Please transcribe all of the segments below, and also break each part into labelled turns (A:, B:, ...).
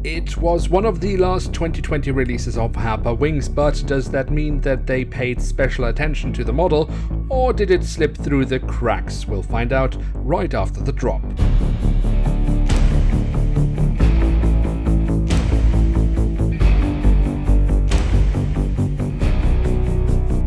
A: It was one of the last 2020 releases of Herpa Wings, but does that mean that they paid special attention to the model, or did it slip through the cracks? We'll find out right after the drop.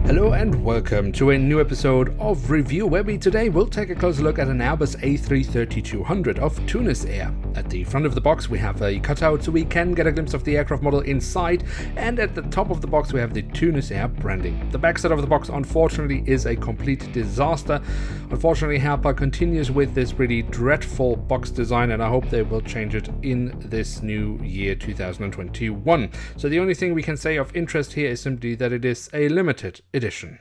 A: Hello and welcome to a new episode of Review, where we today will take a closer look at an Airbus A330-200 of Tunisair. At the front of the box we have a cutout so we can get a glimpse of the aircraft model inside, and at the top of the box we have the Tunisair branding. The backside of the box unfortunately is a complete disaster. Unfortunately, Herpa continues with this really dreadful box design, and I hope they will change it in this new year 2021. So the only thing we can say of interest here is simply that it is a limited edition.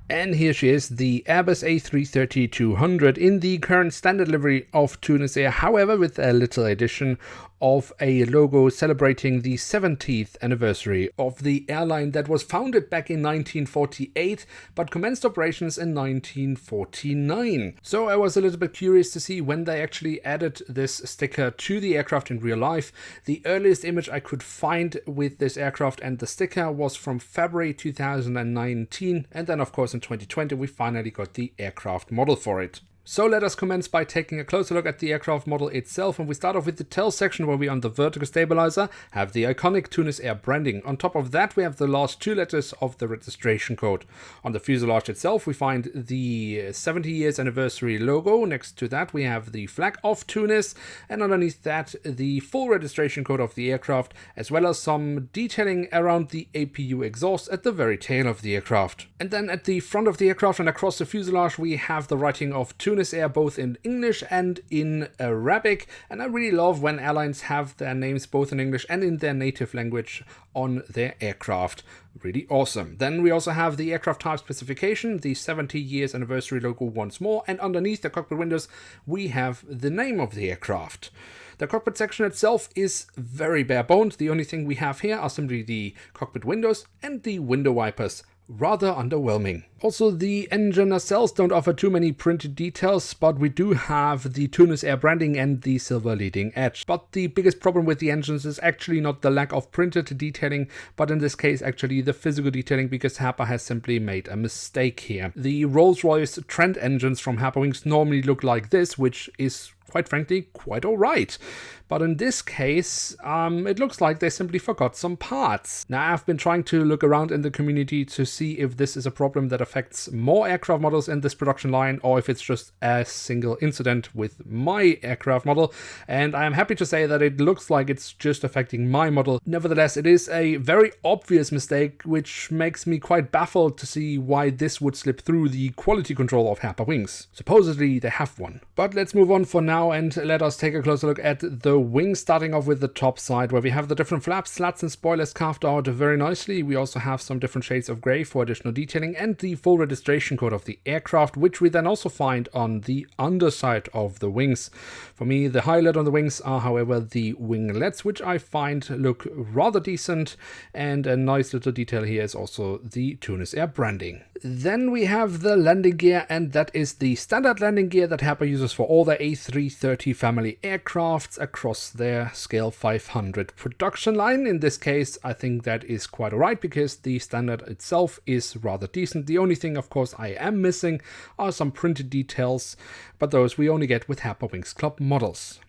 A: And here she is, the Airbus A330-200 in the current standard livery of Tunisair, however with a little addition of a logo celebrating the 70th anniversary of the airline that was founded back in 1948 but commenced operations in 1949. So I was a little bit curious to see when they actually added this sticker to the aircraft in real life. The earliest image I could find with this aircraft and the sticker was from February 2019, and then of course in 2020 we finally got the aircraft model for it. So let us commence by taking a closer look at the aircraft model itself, and we start off with the tail section where we on the vertical stabilizer have the iconic Tunisair branding. On top of that we have the last two letters of the registration code. On the fuselage itself we find the 70 years anniversary logo. Next to that we have the flag of Tunis, and underneath that the full registration code of the aircraft, as well as some detailing around the APU exhaust at the very tail of the aircraft. And then at the front of the aircraft and across the fuselage we have the writing of Tunisair both in English and in Arabic, and I really love when airlines have their names both in English and in their native language on their aircraft. Really awesome. Then we also have the aircraft type specification, the 70 years anniversary logo once more, and underneath the cockpit windows we have the name of the aircraft. The cockpit section itself is very bare bones. The only thing we have here are simply the cockpit windows and the window wipers. Rather underwhelming. Also, the engine nacelles don't offer too many printed details, but we do have the Tunisair branding and the silver leading edge. But the biggest problem with the engines is actually not the lack of printed detailing, but in this case actually the physical detailing, because Herpa has simply made a mistake here. The Rolls-Royce Trent engines from Herpa Wings normally look like this, which is quite frankly quite alright. But in this case, it looks like they simply forgot some parts. Now, I've been trying to look around in the community to see if this is a problem that affects more aircraft models in this production line, or if it's just a single incident with my aircraft model. And I am happy to say that it looks like it's just affecting my model. Nevertheless, it is a very obvious mistake, which makes me quite baffled to see why this would slip through the quality control of Herpa Wings. Supposedly they have one. But let's move on for now and let us take a closer look at the wings, starting off with the top side where we have the different flaps, slats and spoilers carved out very nicely. We also have some different shades of grey for additional detailing and the full registration code of the aircraft, which we then also find on the underside of the wings. For me, the highlight on the wings are however the winglets, which I find look rather decent, and a nice little detail here is also the Tunisair branding. Then we have the landing gear, and that is the standard landing gear that Herpa uses for all the A330 family aircrafts across their Scale 500 production line. In this case, I think that is quite alright because the standard itself is rather decent. The only thing, of course, I am missing are some printed details, but those we only get with Herpa Wings Club models.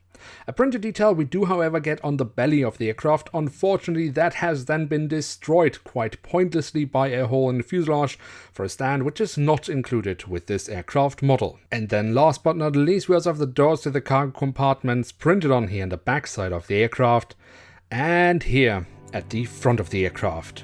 A: A printed detail we do however get on the belly of the aircraft. Unfortunately, that has then been destroyed quite pointlessly by a hole in the fuselage for a stand, which is not included with this aircraft model. And then last but not least, we also have the doors to the cargo compartments printed on here on the backside of the aircraft and here at the front of the aircraft.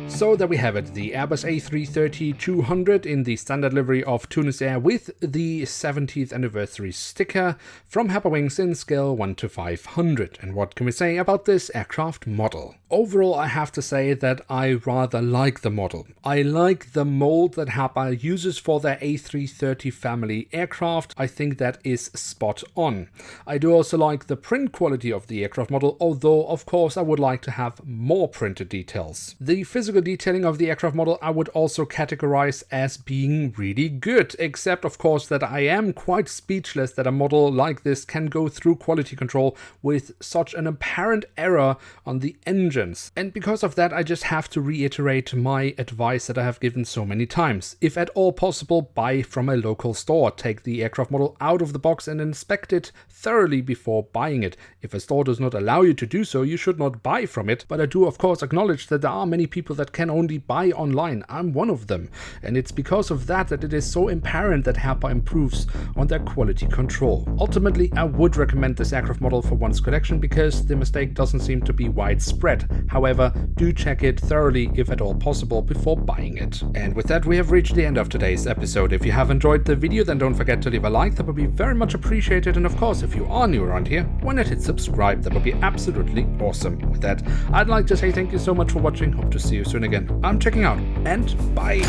A: So there we have it, the Airbus A330-200 in the standard livery of Tunisair with the 70th anniversary sticker from Herpa Wings in scale 1 to 500. And what can we say about this aircraft model? Overall, I have to say that I rather like the model. I like the mold that Herpa uses for their A330 family aircraft. I think that is spot on. I do also like the print quality of the aircraft model, although of course I would like to have more printed details. The physical detailing of the aircraft model I would also categorize as being really good, except of course that I am quite speechless that a model like this can go through quality control with such an apparent error on the engines. And because of that, I just have to reiterate my advice that I have given so many times. If at all possible, buy from a local store. Take the aircraft model out of the box and inspect it thoroughly before buying it. If a store does not allow you to do so, you should not buy from it. But I do of course acknowledge that there are many people that can only buy online. I'm one of them. And it's because of that it is so apparent that Herpa improves on their quality control. Ultimately, I would recommend this aircraft model for one's collection because the mistake doesn't seem to be widespread. However, do check it thoroughly if at all possible before buying it. And with that, we have reached the end of today's episode. If you have enjoyed the video, then don't forget to leave a like. That would be very much appreciated. And of course, if you are new around here, why not hit subscribe? That would be absolutely awesome. With that, I'd like to say thank you so much for watching. Hope to see you soon again. I'm checking out, and bye.